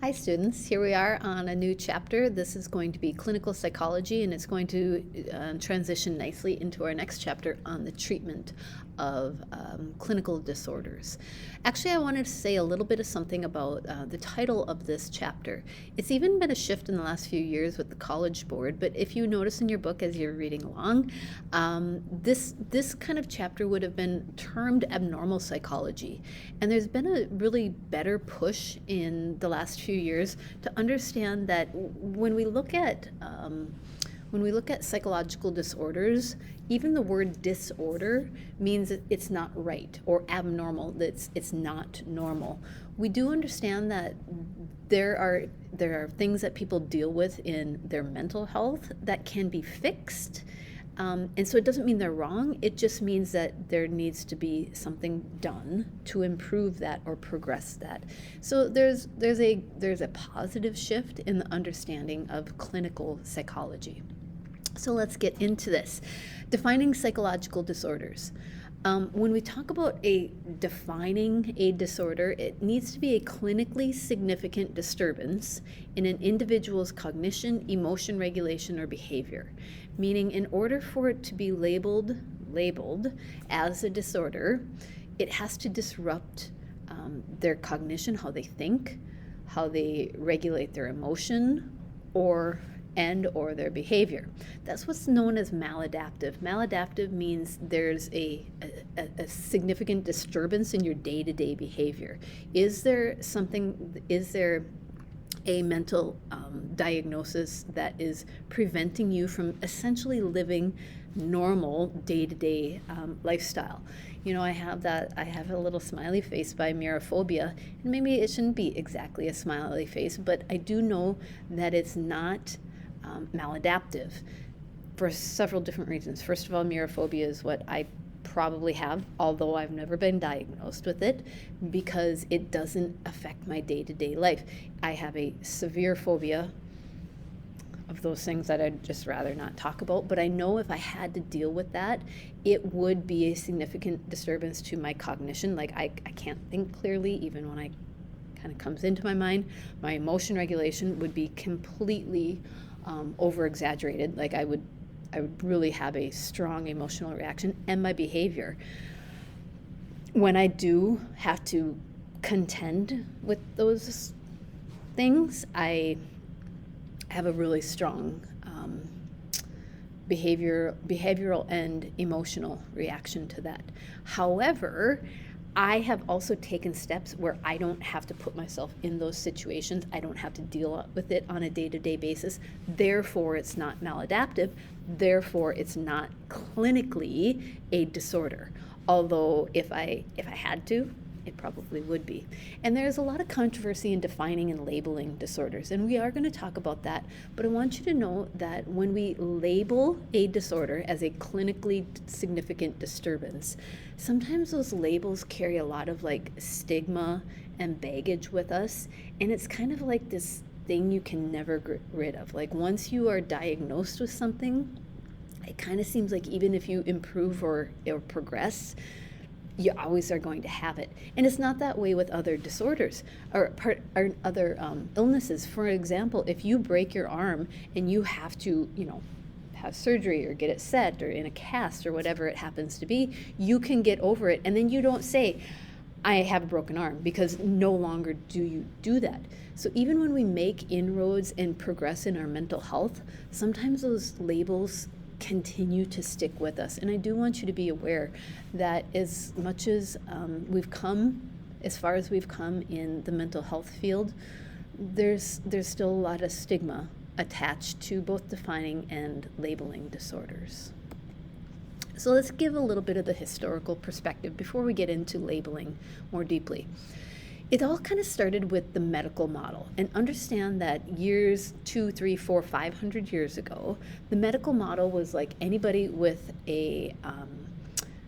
Hi students, here we are on a new chapter. This is going to be clinical psychology, and it's going to transition nicely into our next chapter on the treatment of clinical disorders. Actually, I wanted to say a little bit of something about the title of this chapter. It's even been a shift in the last few years with the College Board, but if you notice in your book as you're reading along, this kind of chapter would have been termed abnormal psychology. And there's been a really better push in the last few years to understand that when we look at psychological disorders, even the word disorder means it's not right, or abnormal, that it's not normal. We do understand that there are things that people deal with in their mental health that can be fixed. And so it doesn't mean they're wrong, it just means that there needs to be something done to improve that or progress that. So there's a positive shift in the understanding of clinical psychology. So let's get into this. Defining psychological disorders. When we talk about defining a disorder, it needs to be a clinically significant disturbance in an individual's cognition, emotion regulation, or behavior. Meaning, in order for it to be labeled as a disorder, it has to disrupt their cognition, how they think, how they regulate their emotion, or their behavior. That's what's known as maladaptive. Maladaptive means there's a significant disturbance in your day-to-day behavior. Is there a mental diagnosis that is preventing you from essentially living normal day-to-day lifestyle? You know, I have a little smiley face by Miraphobia, and maybe it shouldn't be exactly a smiley face, but I do know that it's not maladaptive for several different reasons. First of all, Miraphobia is what I probably have, although I've never been diagnosed with it, because it doesn't affect my day-to-day life. I have a severe phobia of those things that I'd just rather not talk about, but I know if I had to deal with that, it would be a significant disturbance to my cognition. Like I can't think clearly, even when I kind of comes into my mind. My emotion regulation would be completely over-exaggerated. Like I would really have a strong emotional reaction, and my behavior. When I do have to contend with those things, I have a really strong behavioral and emotional reaction to that. However, I have also taken steps where I don't have to put myself in those situations. I don't have to deal with it on a day-to-day basis. Therefore, it's not maladaptive. Therefore, it's not clinically a disorder. Although if I had to, it probably would be. And there's a lot of controversy in defining and labeling disorders, and we are going to talk about that. But I want you to know that when we label a disorder as a clinically significant disturbance, sometimes those labels carry a lot of like stigma and baggage with us, and it's kind of like this thing you can never get rid of. Like once you are diagnosed with something, it kind of seems like even if you improve or progress, you always are going to have it. And it's not that way with other disorders or other illnesses. For example, if you break your arm and you have to, have surgery or get it set or in a cast or whatever it happens to be, you can get over it. And then you don't say, I have a broken arm, because no longer do you do that. So even when we make inroads and progress in our mental health, sometimes those labels continue to stick with us. And I do want you to be aware that as much as we've come, as far as we've come in the mental health field, there's still a lot of stigma attached to both defining and labeling disorders. So let's give a little bit of the historical perspective before we get into labeling more deeply. It all kind of started with the medical model, and understand that years 200, 300, 400, 500 years ago, the medical model was like anybody with a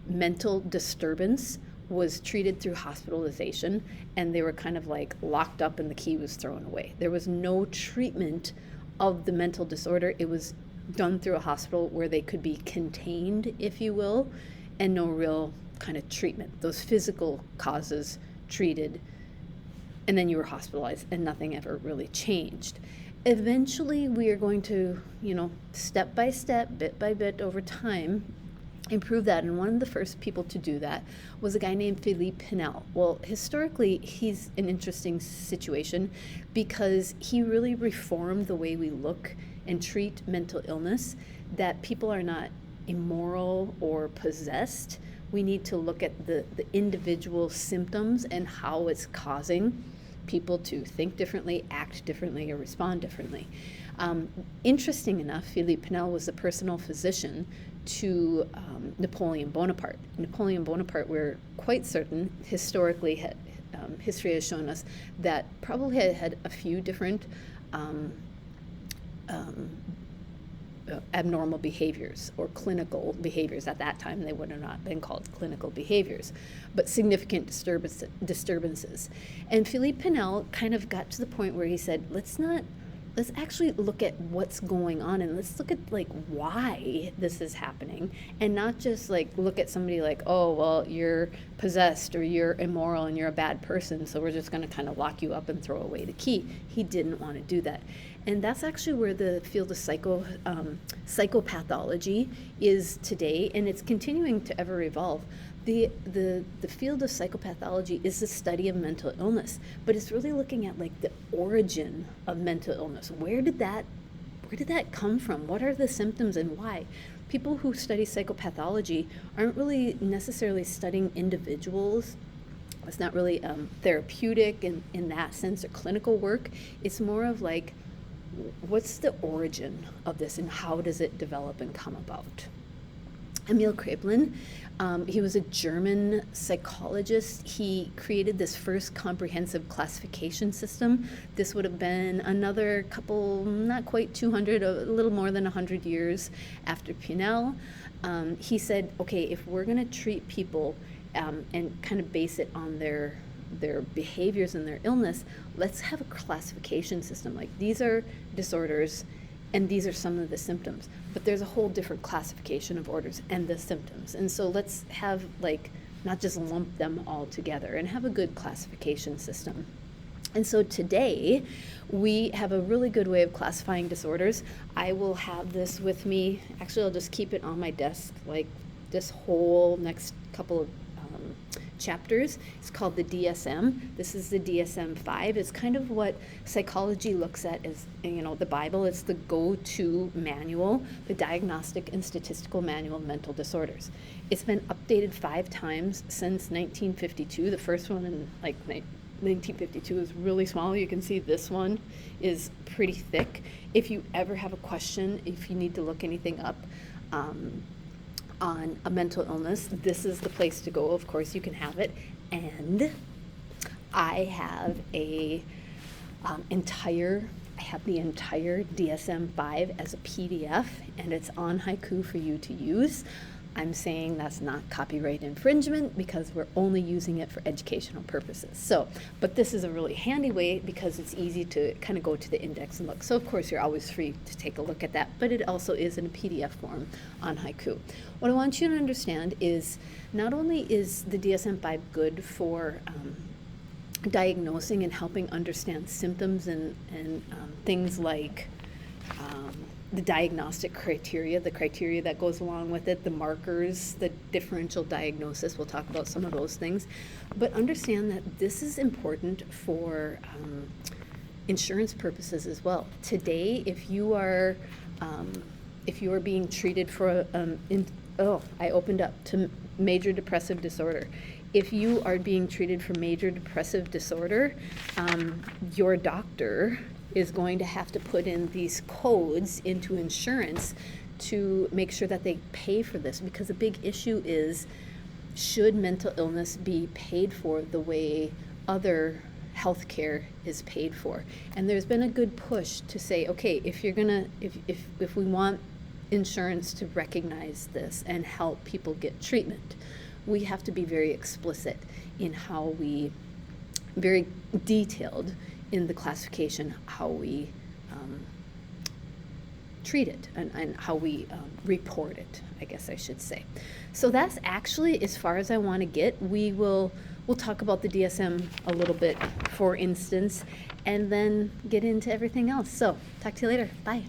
mental disturbance was treated through hospitalization, and they were kind of like locked up and the key was thrown away. There was no treatment of the mental disorder. It was done through a hospital where they could be contained, if you will, and no real kind of treatment. Those physical causes treated and then you were hospitalized and nothing ever really changed. Eventually, we are going to, step by step, bit by bit over time, improve that. And one of the first people to do that was a guy named Philippe Pinel. Well, historically, he's an interesting situation because he really reformed the way we look and treat mental illness, that people are not immoral or possessed. We need to look at the individual symptoms and how it's causing people to think differently, act differently, or respond differently. Interesting enough, Philippe Pinel was the personal physician to Napoleon Bonaparte. Napoleon Bonaparte, we're quite certain, historically, history has shown us that probably had a few different abnormal behaviors or clinical behaviors. At that time, they would have not been called clinical behaviors, but significant disturbances. And Philippe Pinel kind of got to the point where he said, let's actually look at what's going on, and let's look at why this is happening, and not just look at somebody like, oh, well, you're possessed or you're immoral and you're a bad person, so we're just going to kind of lock you up and throw away the key. He didn't want to do that. And that's actually where the field of psychopathology is today, and it's continuing to ever evolve. The field of psychopathology is the study of mental illness, but it's really looking at the origin of mental illness. Where did that come from? What are the symptoms and why? People who study psychopathology aren't really necessarily studying individuals. It's not really therapeutic in that sense, or clinical work. It's more of what's the origin of this and how does it develop and come about? Emil Kraepelin, he was a German psychologist. He created this first comprehensive classification system. This would have been another couple, not quite 200, a little more than 100 years after Pinel. He said, okay, if we're going to treat people and kind of base it on their behaviors and their illness, let's have a classification system. These are disorders, and these are some of the symptoms. But there's a whole different classification of orders and the symptoms. And so let's have not just lump them all together, and have a good classification system. And so today, we have a really good way of classifying disorders. I will have this with me. Actually, I'll just keep it on my desk, this whole next couple of chapters. It's called the DSM. This is the DSM-5. It's kind of what psychology looks at as, the Bible. It's the go-to manual, the Diagnostic and Statistical Manual of Mental Disorders. It's been updated 5 times since 1952. The first one in 1952 is really small. You can see this one is pretty thick. If you ever have a question, if you need to look anything up, on a mental illness, this is the place to go. Of course, you can have it. And I have the entire DSM-5 as a PDF, and it's on Haiku for you to use. I'm saying that's not copyright infringement because we're only using it for educational purposes. But this is a really handy way because it's easy to kind of go to the index and look. So of course you're always free to take a look at that, but it also is in a PDF form on Haiku. What I want you to understand is not only is the DSM-5 good for diagnosing and helping understand symptoms and things like the diagnostic criteria, the criteria that goes along with it, the markers, the differential diagnosis. We'll talk about some of those things. But understand that this is important for insurance purposes as well. Today, if you are being treated for I opened up to major depressive disorder. If you are being treated for major depressive disorder, your doctor is going to have to put in these codes into insurance to make sure that they pay for this, because the big issue is, should mental illness be paid for the way other healthcare is paid for? And there's been a good push to say, okay, if we want insurance to recognize this and help people get treatment, we have to be very explicit in how we, very detailed in the classification, how we treat it and how we report it, I guess I should say. So that's actually as far as I want to get. We'll we'll talk about the DSM a little bit, for instance, and then get into everything else. So talk to you later. Bye.